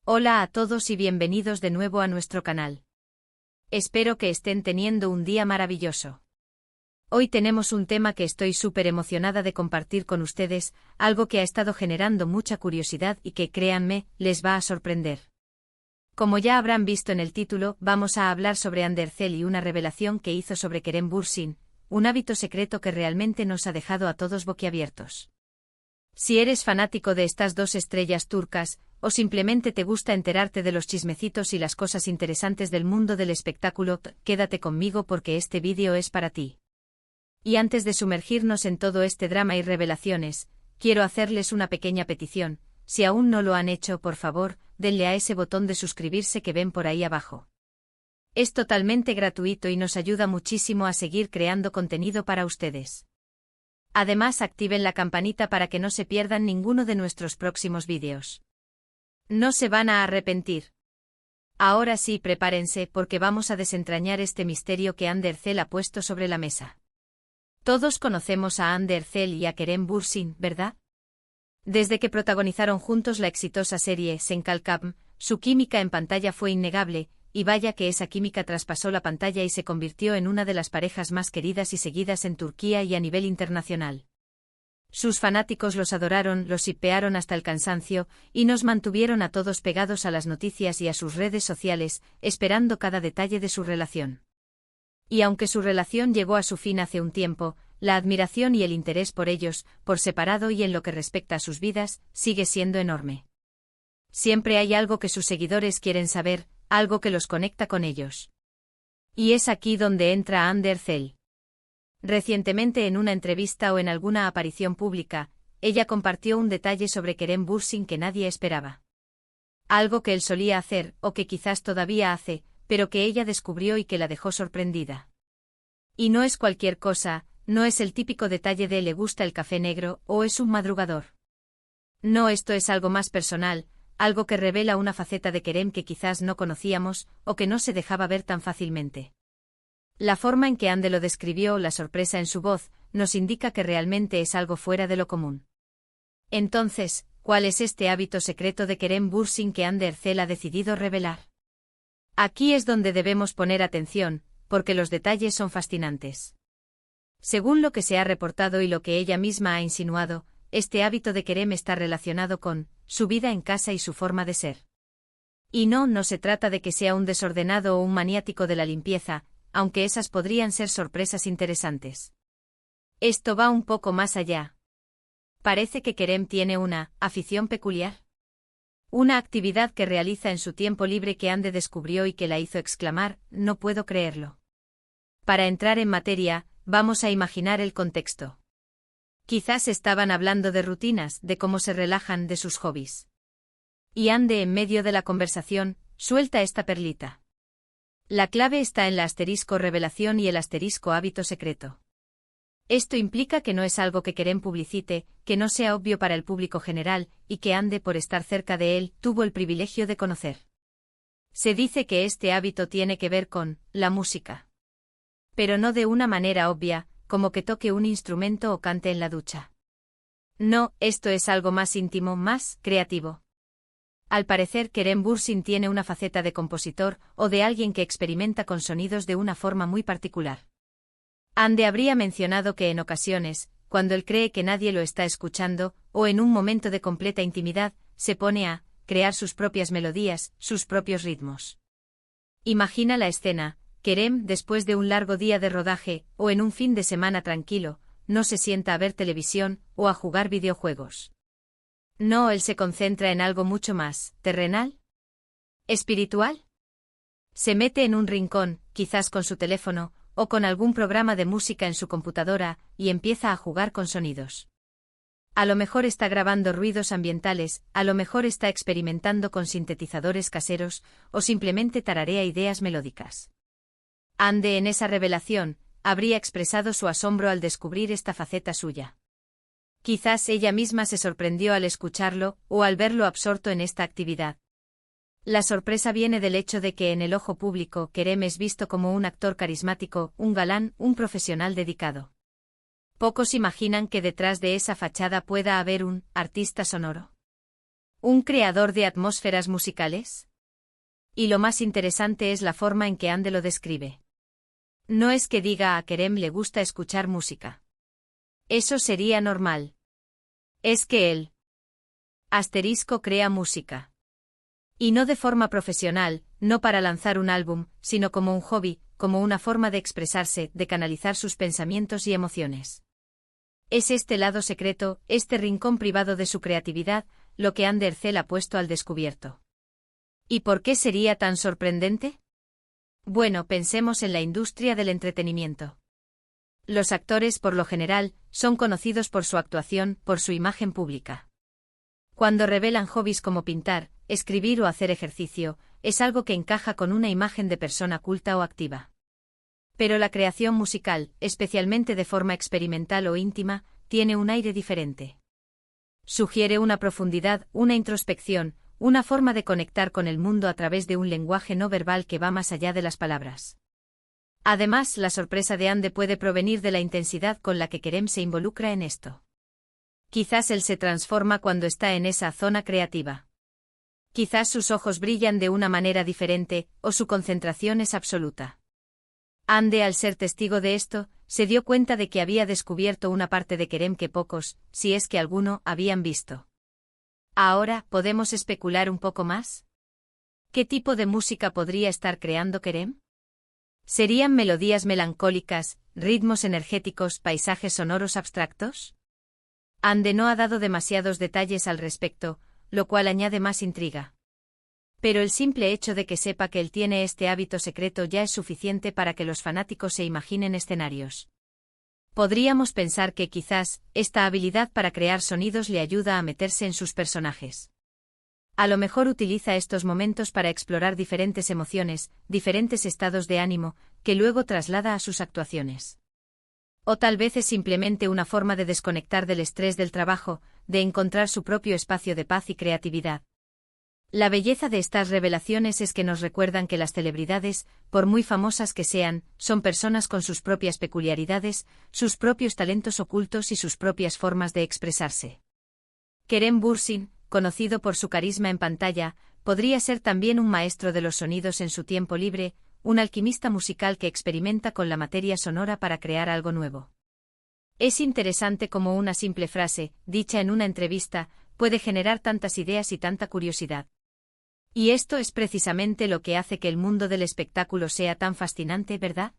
Hola a todos y bienvenidos de nuevo a nuestro canal. Espero que estén teniendo un día maravilloso. Hoy tenemos un tema que estoy súper emocionada de compartir con ustedes, algo que ha estado generando mucha curiosidad y que, créanme, les va a sorprender. Como ya habrán visto en el título, vamos a hablar sobre Andercel y una revelación que hizo sobre Kerem Bürsin, un hábito secreto que realmente nos ha dejado a todos boquiabiertos. Si eres fanático de estas dos estrellas turcas, o simplemente te gusta enterarte de los chismecitos y las cosas interesantes del mundo del espectáculo, quédate conmigo porque este vídeo es para ti. Y antes de sumergirnos en todo este drama y revelaciones, quiero hacerles una pequeña petición. Si aún no lo han hecho, por favor, denle a ese botón de suscribirse que ven por ahí abajo. Es totalmente gratuito y nos ayuda muchísimo a seguir creando contenido para ustedes. Además, activen la campanita para que no se pierdan ninguno de nuestros próximos vídeos. No se van a arrepentir. Ahora sí, prepárense porque vamos a desentrañar este misterio que Andercel ha puesto sobre la mesa. Todos conocemos a Andercel y a Kerem Bürsin, ¿verdad? Desde que protagonizaron juntos la exitosa serie Senkalkam, su química en pantalla fue innegable, y vaya que esa química traspasó la pantalla y se convirtió en una de las parejas más queridas y seguidas en Turquía y a nivel internacional. Sus fanáticos los adoraron, los shippearon hasta el cansancio, y nos mantuvieron a todos pegados a las noticias y a sus redes sociales, esperando cada detalle de su relación. Y aunque su relación llegó a su fin hace un tiempo, la admiración y el interés por ellos, por separado y en lo que respecta a sus vidas, sigue siendo enorme. Siempre hay algo que sus seguidores quieren saber, algo que los conecta con ellos. Y es aquí donde entra Andercel. Recientemente en una entrevista o en alguna aparición pública, ella compartió un detalle sobre Kerem Bürsin que nadie esperaba. Algo que él solía hacer, o que quizás todavía hace, pero que ella descubrió y que la dejó sorprendida. Y no es cualquier cosa, no es el típico detalle de le gusta el café negro, o es un madrugador. No, esto es algo más personal, algo que revela una faceta de Kerem que quizás no conocíamos, o que no se dejaba ver tan fácilmente. La forma en que Ande lo describió, la sorpresa en su voz, nos indica que realmente es algo fuera de lo común. Entonces, ¿cuál es este hábito secreto de Kerem Bürsin que Andercel ha decidido revelar? Aquí es donde debemos poner atención, porque los detalles son fascinantes. Según lo que se ha reportado y lo que ella misma ha insinuado, este hábito de Kerem está relacionado con su vida en casa y su forma de ser. Y no se trata de que sea un desordenado o un maniático de la limpieza, aunque esas podrían ser sorpresas interesantes. Esto va un poco más allá. Parece que Kerem tiene una afición peculiar. Una actividad que realiza en su tiempo libre que Ande descubrió y que la hizo exclamar, no puedo creerlo. Para entrar en materia, vamos a imaginar el contexto. Quizás estaban hablando de rutinas, de cómo se relajan, de sus hobbies. Y Ande en medio de la conversación, suelta esta perlita. La clave está en la asterisco revelación y el asterisco hábito secreto. Esto implica que no es algo que Kerem publicite, que no sea obvio para el público general, y que Ande, por estar cerca de él, tuvo el privilegio de conocer. Se dice que este hábito tiene que ver con la música. Pero no de una manera obvia, como que toque un instrumento o cante en la ducha. No, esto es algo más íntimo, más creativo. Al parecer, Kerem Bürsin tiene una faceta de compositor, o de alguien que experimenta con sonidos de una forma muy particular. Ande habría mencionado que en ocasiones, cuando él cree que nadie lo está escuchando, o en un momento de completa intimidad, se pone a crear sus propias melodías, sus propios ritmos. Imagina la escena: Kerem, después de un largo día de rodaje, o en un fin de semana tranquilo, no se sienta a ver televisión, o a jugar videojuegos. No, él se concentra en algo mucho más terrenal, espiritual. Se mete en un rincón, quizás con su teléfono, o con algún programa de música en su computadora, y empieza a jugar con sonidos. A lo mejor está grabando ruidos ambientales, a lo mejor está experimentando con sintetizadores caseros, o simplemente tararea ideas melódicas. Ande en esa revelación, habría expresado su asombro al descubrir esta faceta suya. Quizás ella misma se sorprendió al escucharlo, o al verlo absorto en esta actividad. La sorpresa viene del hecho de que en el ojo público Kerem es visto como un actor carismático, un galán, un profesional dedicado. Pocos imaginan que detrás de esa fachada pueda haber un artista sonoro. ¿Un creador de atmósferas musicales? Y lo más interesante es la forma en que Ande lo describe. No es que diga a Kerem le gusta escuchar música. Eso sería normal. Es que él crea música. Y no de forma profesional, no para lanzar un álbum, sino como un hobby, como una forma de expresarse, de canalizar sus pensamientos y emociones. Es este lado secreto, este rincón privado de su creatividad, lo que Ander Ercel ha puesto al descubierto. ¿Y por qué sería tan sorprendente? Bueno, pensemos en la industria del entretenimiento. Los actores, por lo general, son conocidos por su actuación, por su imagen pública. Cuando revelan hobbies como pintar, escribir o hacer ejercicio, es algo que encaja con una imagen de persona culta o activa. Pero la creación musical, especialmente de forma experimental o íntima, tiene un aire diferente. Sugiere una profundidad, una introspección, una forma de conectar con el mundo a través de un lenguaje no verbal que va más allá de las palabras. Además, la sorpresa de Ande puede provenir de la intensidad con la que Kerem se involucra en esto. Quizás él se transforma cuando está en esa zona creativa. Quizás sus ojos brillan de una manera diferente, o su concentración es absoluta. Ande, al ser testigo de esto, se dio cuenta de que había descubierto una parte de Kerem que pocos, si es que alguno, habían visto. Ahora, ¿podemos especular un poco más? ¿Qué tipo de música podría estar creando Kerem? ¿Serían melodías melancólicas, ritmos energéticos, paisajes sonoros abstractos? Ande no ha dado demasiados detalles al respecto, lo cual añade más intriga. Pero el simple hecho de que sepa que él tiene este hábito secreto ya es suficiente para que los fanáticos se imaginen escenarios. Podríamos pensar que quizás, esta habilidad para crear sonidos le ayuda a meterse en sus personajes. A lo mejor utiliza estos momentos para explorar diferentes emociones, diferentes estados de ánimo, que luego traslada a sus actuaciones. O tal vez es simplemente una forma de desconectar del estrés del trabajo, de encontrar su propio espacio de paz y creatividad. La belleza de estas revelaciones es que nos recuerdan que las celebridades, por muy famosas que sean, son personas con sus propias peculiaridades, sus propios talentos ocultos y sus propias formas de expresarse. Kerem Bürsin, conocido por su carisma en pantalla, podría ser también un maestro de los sonidos en su tiempo libre, un alquimista musical que experimenta con la materia sonora para crear algo nuevo. Es interesante cómo una simple frase, dicha en una entrevista, puede generar tantas ideas y tanta curiosidad. Y esto es precisamente lo que hace que el mundo del espectáculo sea tan fascinante, ¿verdad?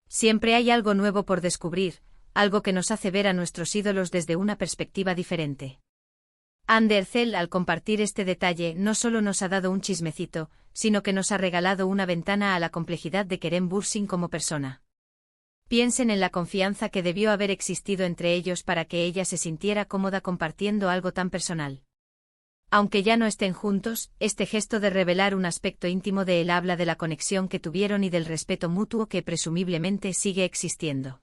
Siempre hay algo nuevo por descubrir, algo que nos hace ver a nuestros ídolos desde una perspectiva diferente. Ande Ercel, al compartir este detalle, no solo nos ha dado un chismecito, sino que nos ha regalado una ventana a la complejidad de Kerem Bürsin como persona. Piensen en la confianza que debió haber existido entre ellos para que ella se sintiera cómoda compartiendo algo tan personal. Aunque ya no estén juntos, este gesto de revelar un aspecto íntimo de él habla de la conexión que tuvieron y del respeto mutuo que presumiblemente sigue existiendo.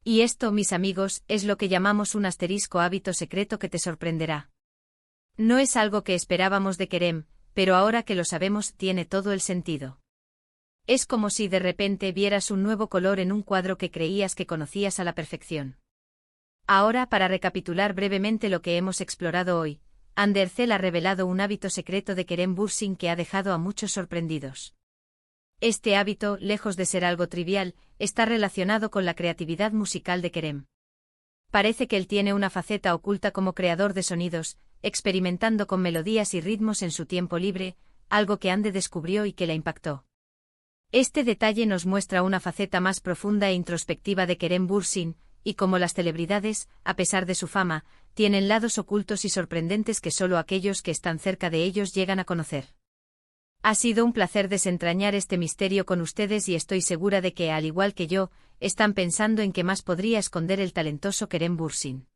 Y esto, mis amigos, es lo que llamamos un hábito secreto que te sorprenderá. No es algo que esperábamos de Kerem, pero ahora que lo sabemos tiene todo el sentido. Es como si de repente vieras un nuevo color en un cuadro que creías que conocías a la perfección. Ahora, para recapitular brevemente lo que hemos explorado hoy, Ande Ercel ha revelado un hábito secreto de Kerem Bürsin que ha dejado a muchos sorprendidos. Este hábito, lejos de ser algo trivial, está relacionado con la creatividad musical de Kerem. Parece que él tiene una faceta oculta como creador de sonidos, experimentando con melodías y ritmos en su tiempo libre, algo que Ande descubrió y que la impactó. Este detalle nos muestra una faceta más profunda e introspectiva de Kerem Bürsin, y como las celebridades, a pesar de su fama, tienen lados ocultos y sorprendentes que solo aquellos que están cerca de ellos llegan a conocer. Ha sido un placer desentrañar este misterio con ustedes y estoy segura de que, al igual que yo, están pensando en qué más podría esconder el talentoso Kerem Bürsin.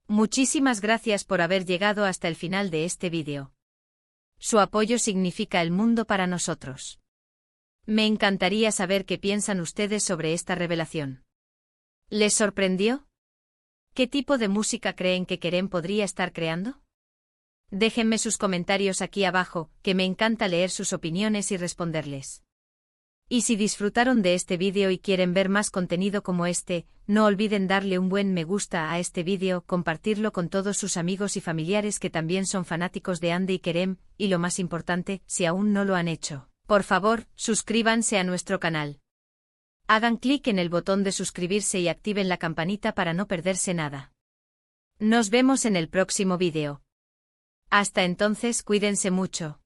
Muchísimas gracias por haber llegado hasta el final de este vídeo. Su apoyo significa el mundo para nosotros. Me encantaría saber qué piensan ustedes sobre esta revelación. ¿Les sorprendió? ¿Qué tipo de música creen que Kerem podría estar creando? Déjenme sus comentarios aquí abajo, que me encanta leer sus opiniones y responderles. Y si disfrutaron de este vídeo y quieren ver más contenido como este, no olviden darle un buen me gusta a este vídeo, compartirlo con todos sus amigos y familiares que también son fanáticos de Hande y Kerem, y lo más importante, si aún no lo han hecho, por favor, suscríbanse a nuestro canal. Hagan clic en el botón de suscribirse y activen la campanita para no perderse nada. Nos vemos en el próximo vídeo. Hasta entonces, cuídense mucho.